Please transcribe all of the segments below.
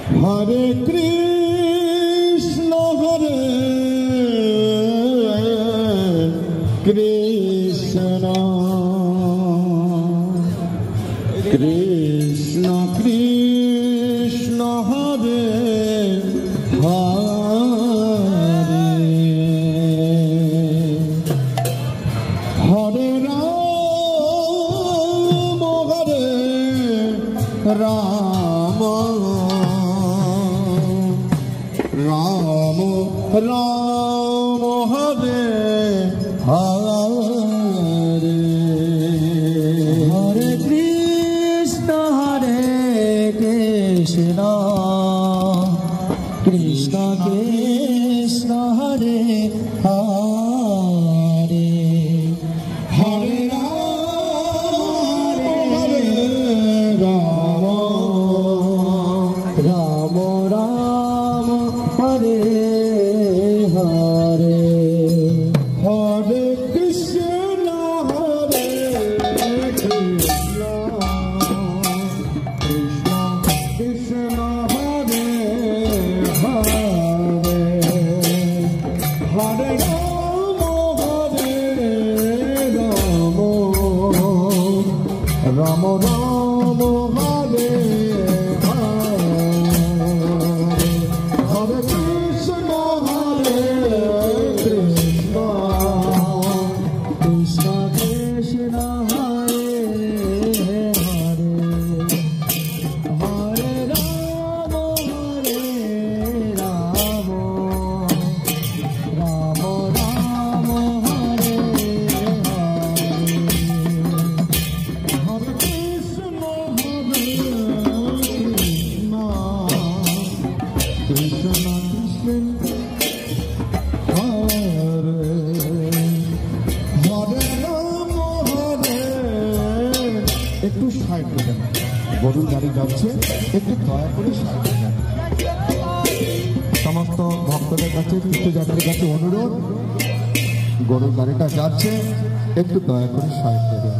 Hare Krishna Krishna Krishna Krishna Hare Hare Hare Rama Rama Rama Hare Hare Hare Krishna Krishna Krishna Krishna Hare Hare Hare Rama Rama Hare Hare Hare Krishna Krishna Krishna Hare Hare Hare Rama Rama Rama Hare একটু side দেবেন, গরুর গাড়ি যাচ্ছে, একটু দয়া করে side দেবেন। সমস্ত ভক্তদের কাছে, তীর্থযাত্রীর কাছে অনুরোধ, গরুর গাড়িটা যাচ্ছে, একটু দয়া করে সাইড দেবেন।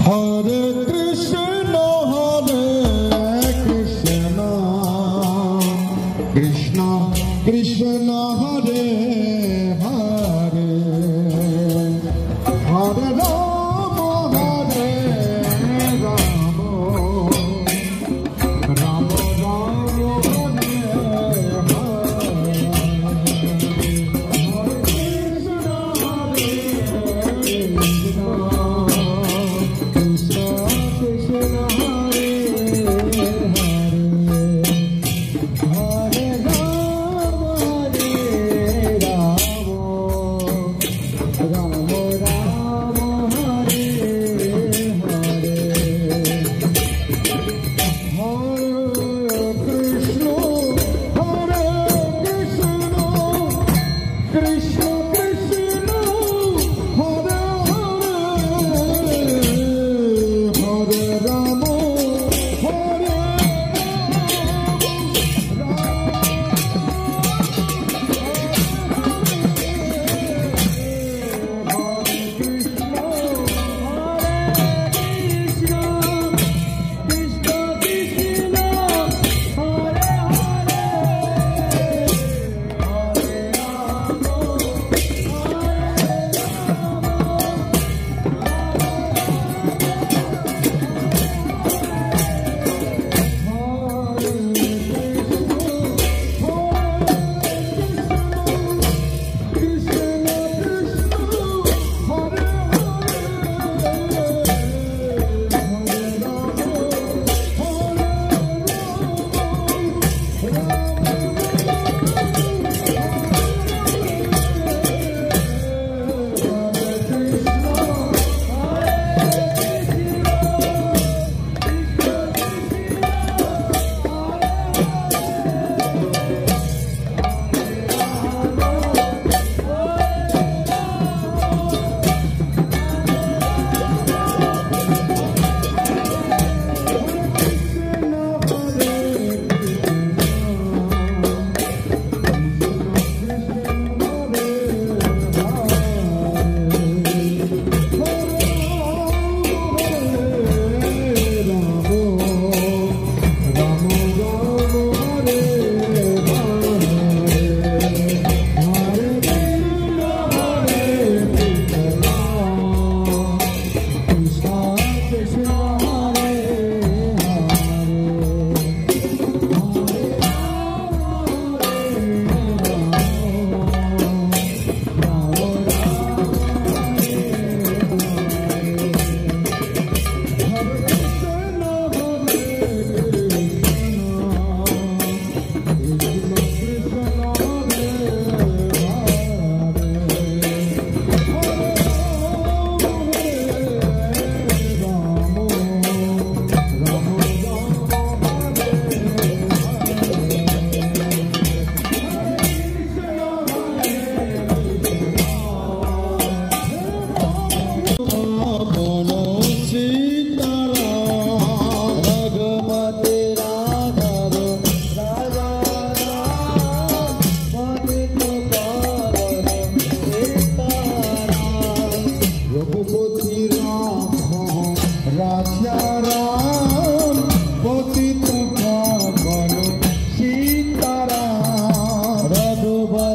Hare Krishna Krishna Krishna Hare Hare Hare Rama Rama Rama Hare Rama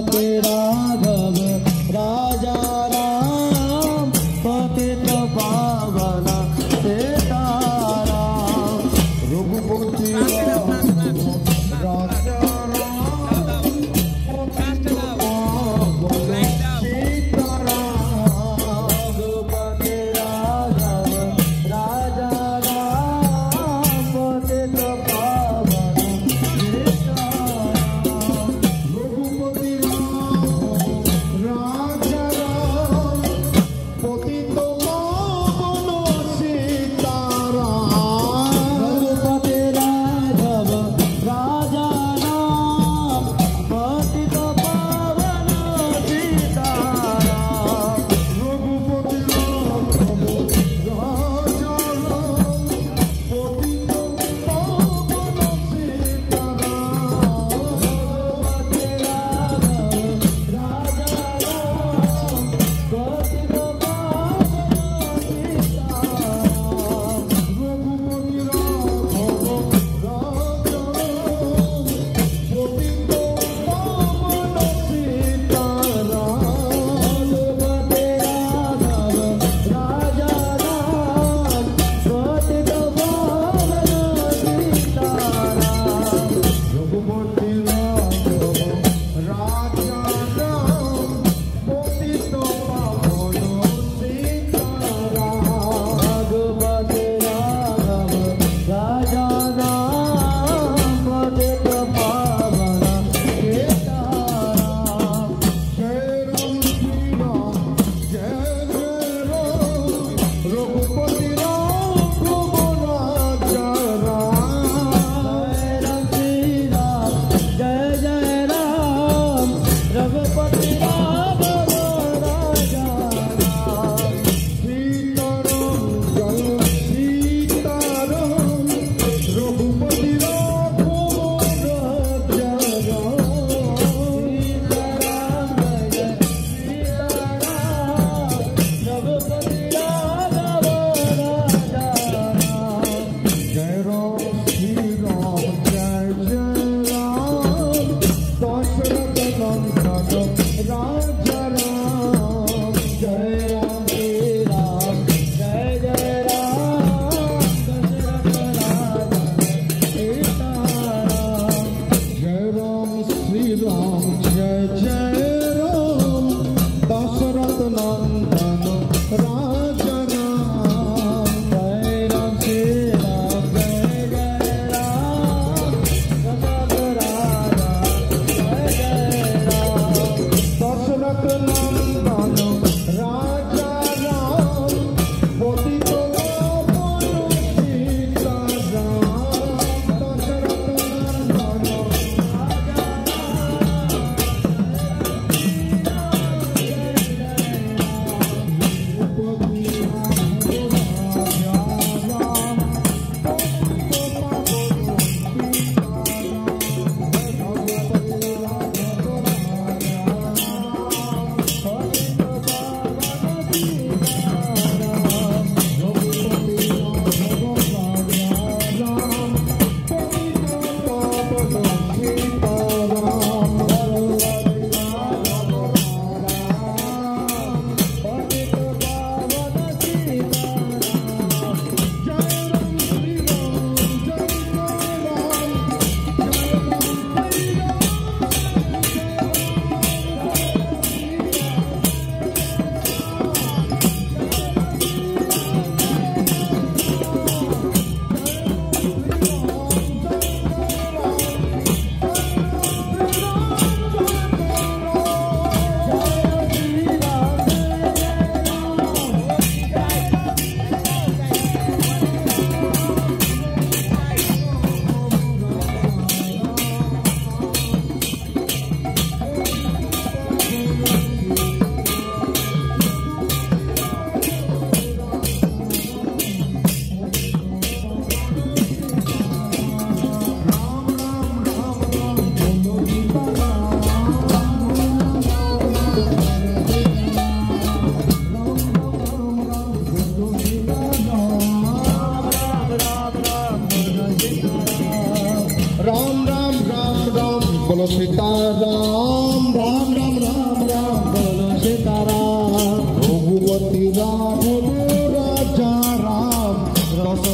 Raghupati Raghav राजा राम पतित पावन सीताराम रघुपति राजा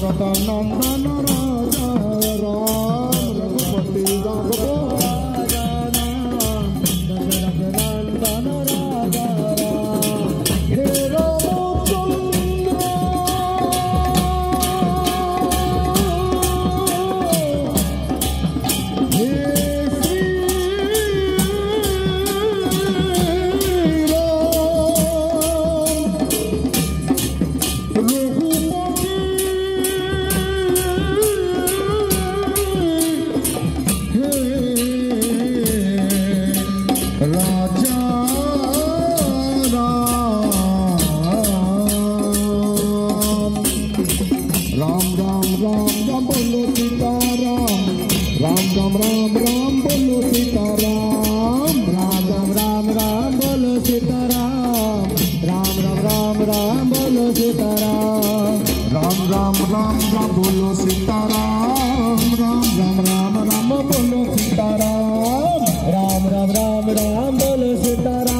दशरथ नंदन राजा राम रघुपति राघव राजा राम दशरथ नंदन राजा राम हे रामचंद्र हे श्री राजा राम राम राम राम बोलो सीताराम राम राम राम राम बोलो सीताराम राम राम राम राम बोलो सीताराम राम राम राम राम बोलो सीताराम राम राम राम राम बोलो सीताराम राम राम राम राम बोलो सीताराम राम राम राम राम बोलो सीताराम